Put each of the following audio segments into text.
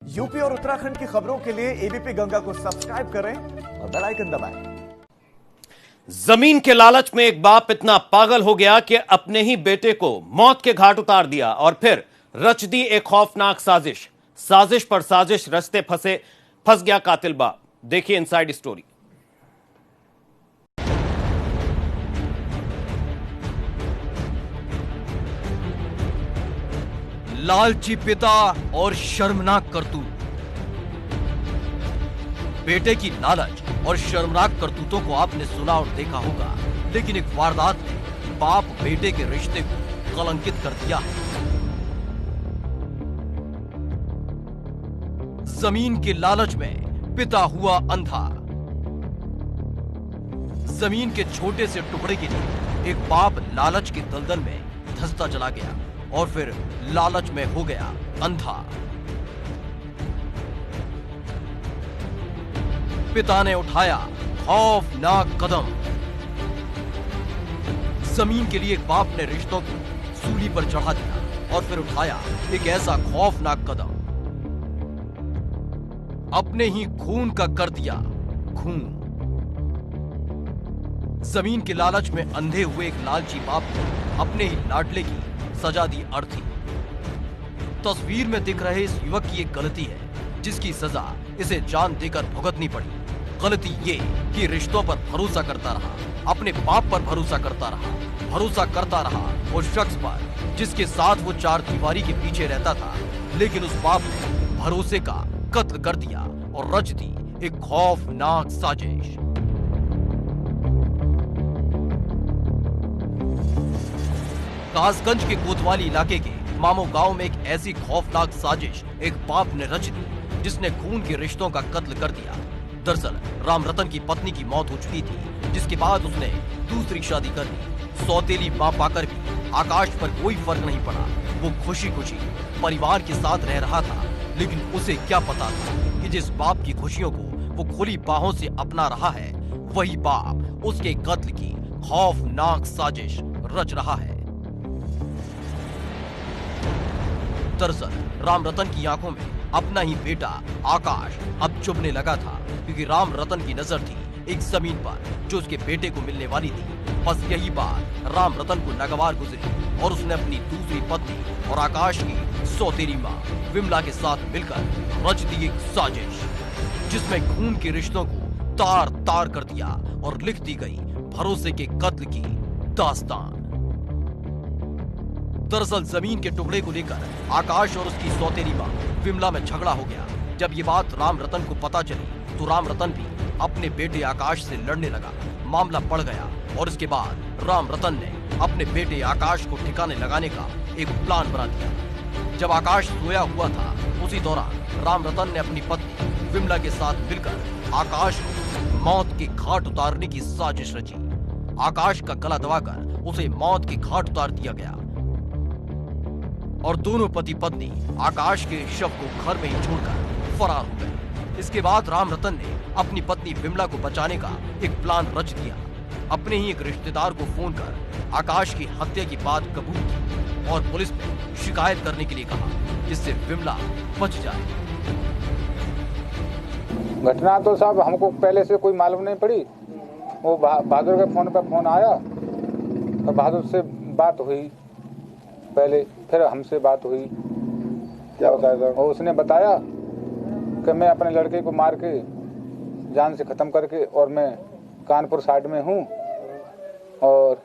UP और उत्तराखंड की खबरों के लिए एबीपी गंगा को सब्सक्राइब करें और बेल आइकन दबाएं। जमीन के लालच में एक बाप इतना पागल हो गया कि अपने ही बेटे को मौत के घाट उतार दिया और फिर रच दी एक खौफनाक साजिश। साजिश पर साजिश रचते फंस गया कातिल बाप। देखिए इनसाइड स्टोरी। लालची पिता और शर्मनाक करतूत। बेटे की लालच और शर्मनाक करतूतों को आपने सुना और देखा होगा, लेकिन एक वारदात ने बाप बेटे के रिश्ते को कलंकित कर दिया है। जमीन के लालच में पिता हुआ अंधा। जमीन के छोटे से टुकड़े के लिए एक बाप लालच के दलदल में धंसता चला गया और फिर लालच में हो गया अंधा। पिता ने उठाया खौफनाक कदम। जमीन के लिए एक बाप ने रिश्तों को सूली पर चढ़ा दिया और फिर उठाया एक ऐसा खौफनाक कदम। अपने ही खून का कर दिया खून। जमीन के लालच में अंधे हुए एक लालची बाप ने अपने ही लाडले की सजा दी अर्थी। तस्वीर में दिख रहे इस युवक की एक गलती है जिसकी सजा इसे जान देकर भुगतनी पड़ी। गलती ये कि रिश्तों पर भरोसा करता रहा, अपने बाप पर भरोसा करता रहा उस शख्स पर जिसके साथ वो चार दीवारी के पीछे रहता था। लेकिन उस बाप ने भरोसे का कत्ल कर दिया और रच दी एक खौफनाक साजिश। कासगंज के कोतवाली इलाके के मामो गांव में एक ऐसी खौफनाक साजिश एक बाप ने रच दी जिसने खून के रिश्तों का कत्ल कर दिया। दरअसल राम रतन की पत्नी की मौत हो चुकी थी, जिसके बाद उसने दूसरी शादी कर ली। सौतेली मां पाकर भी आकाश पर कोई फर्क नहीं पड़ा। वो खुशी खुशी परिवार के साथ रह रहा था, लेकिन उसे क्या पता था कि जिस बाप की खुशियों को वो खुली बाहों से अपना रहा है, वही बाप उसके कत्ल की खौफनाक साजिश रच रहा है। दरअसल राम रतन की आंखों में अपना ही बेटा आकाश अब चुभने लगा था, क्योंकि राम रतन की नजर थी एक जमीन पर जो उसके बेटे को मिलने वाली थी। बस यही बात राम रतन को नागवार गुजरी और उसने अपनी दूसरी पत्नी और आकाश की सौतेली मां विमला के साथ मिलकर रच दी एक साजिश जिसमें खून के रिश्तों को तार तार कर दिया और लिख दी गई भरोसे के कत्ल की दास्तान। दरअसल जमीन के टुकड़े को लेकर आकाश और उसकी सौतेली मां विमला में झगड़ा हो गया। जब ये बात राम रतन को पता चली तो राम रतन भी अपने बेटे आकाश से लड़ने लगा। मामला बढ़ गया और इसके बाद राम रतन ने अपने बेटे आकाश को ठिकाने लगाने का एक प्लान बना दिया। जब आकाश सोया हुआ था, उसी दौरान राम रतन ने अपनी पत्नी विमला के साथ मिलकर आकाश को मौत के घाट उतारने की साजिश रची। आकाश का गला दबाकर उसे मौत के घाट उतार दिया गया और दोनों पति पत्नी आकाश के शव को घर में ही छोड़कर फरार हो गए। इसके बाद राम रतन ने अपनी पत्नी विमला को बचाने का एक प्लान रच दिया। अपने ही एक रिश्तेदार को फोन कर आकाश की हत्या की बात कबूल की और पुलिस में शिकायत करने के लिए कहा, जिससे विमला बच जाए। घटना तो साहब हमको पहले से कोई मालूम नहीं पड़ी। वो बहादुर के फोन पर फोन आया तो बहादुर से बात हुई पहले, फिर हमसे बात हुई। क्या बताया? और उसने बताया कि मैं अपने लड़के को मार के जान से ख़त्म करके और मैं कानपुर साइड में हूँ और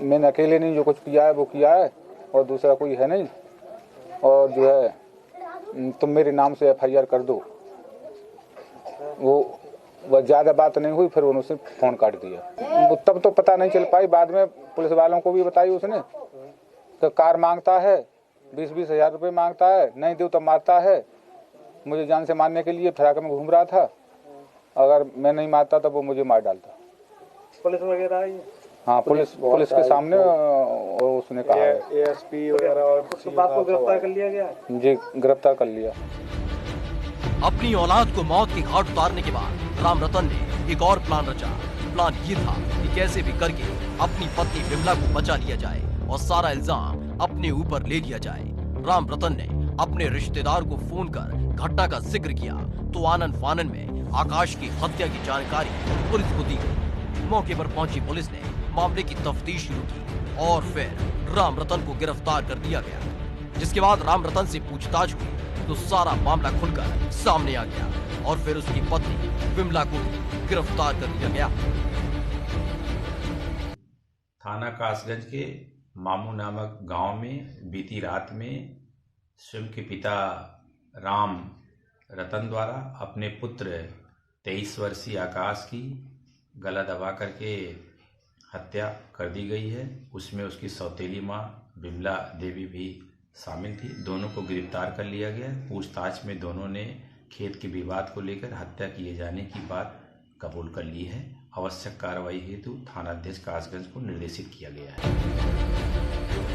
मैंने अकेले नहीं जो कुछ किया है वो किया है और दूसरा कोई है नहीं, और जो है तुम मेरे नाम से FIR कर दो। वो ज़्यादा बात नहीं हुई, फिर उन्होंने फ़ोन काट दिया। तब तो पता नहीं चल पाई, बाद में पुलिस वालों को भी बताई उसने तो कार मांगता है, 20-20 हज़ार रुपये मांगता है, नहीं दो तो मारता है। मुझे जान से मारने के लिए फिराक में घूम रहा था, अगर मैं नहीं मारता तो वो मुझे मार डालता। पुलिस वगैरह आई? हाँ, पुलिस के सामने उसने कहा है। ASP वगैरह और बाप को गिरफ्तार कर लिया गया? जी, गिरफ्तार कर लिया। अपनी औलाद को मौत के घाट उतारने के बाद राम रतन ने एक और प्लान रचा। प्लान ये था कि कैसे भी करके अपनी पत्नी विमला को बचा लिया जाए और सारा इल्जाम अपने ऊपर ले लिया जाए। राम रतन ने अपने रिश्तेदार को फोन कर घटना का जिक्र किया तो आनन फानन में आकाश की हत्या की जानकारी पुलिस को दी गई। मौके पर पहुंची पुलिस ने मामले की तफ्तीश शुरू की और फिर राम रतन को गिरफ्तार कर दिया गया, जिसके बाद राम रतन से पूछताछ हुई तो सारा मामला खुलकर सामने आ गया और फिर उसकी पत्नी विमला को भी गिरफ्तार कर लिया गया। थाना कासगंज के मामू नामक गांव में बीती रात में स्वयं के पिता राम रतन द्वारा अपने पुत्र 23 वर्षीय आकाश की गला दबा करके हत्या कर दी गई है। उसमें उसकी सौतेली मां विमला देवी भी शामिल थी। दोनों को गिरफ्तार कर लिया गया। पूछताछ में दोनों ने खेत के विवाद को लेकर हत्या किए जाने की बात कबूल कर ली है। आवश्यक कार्रवाई हेतु थानाध्यक्ष कासगंज को निर्देशित किया गया है।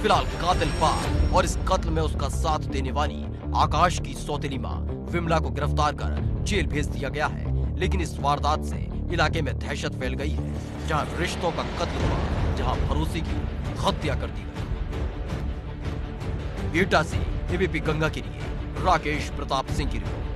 फिलहाल कातिल पार और इस कत्ल में उसका साथ देने वाली आकाश की सौतेली मां विमला को गिरफ्तार कर जेल भेज दिया गया है। लेकिन इस वारदात से इलाके में दहशत फैल गई है, जहां रिश्तों का कत्ल हुआ, जहां भरोसे की हत्या कर दी गई। एटा से एबीपी गंगा के लिए राकेश प्रताप सिंह की रिपोर्ट।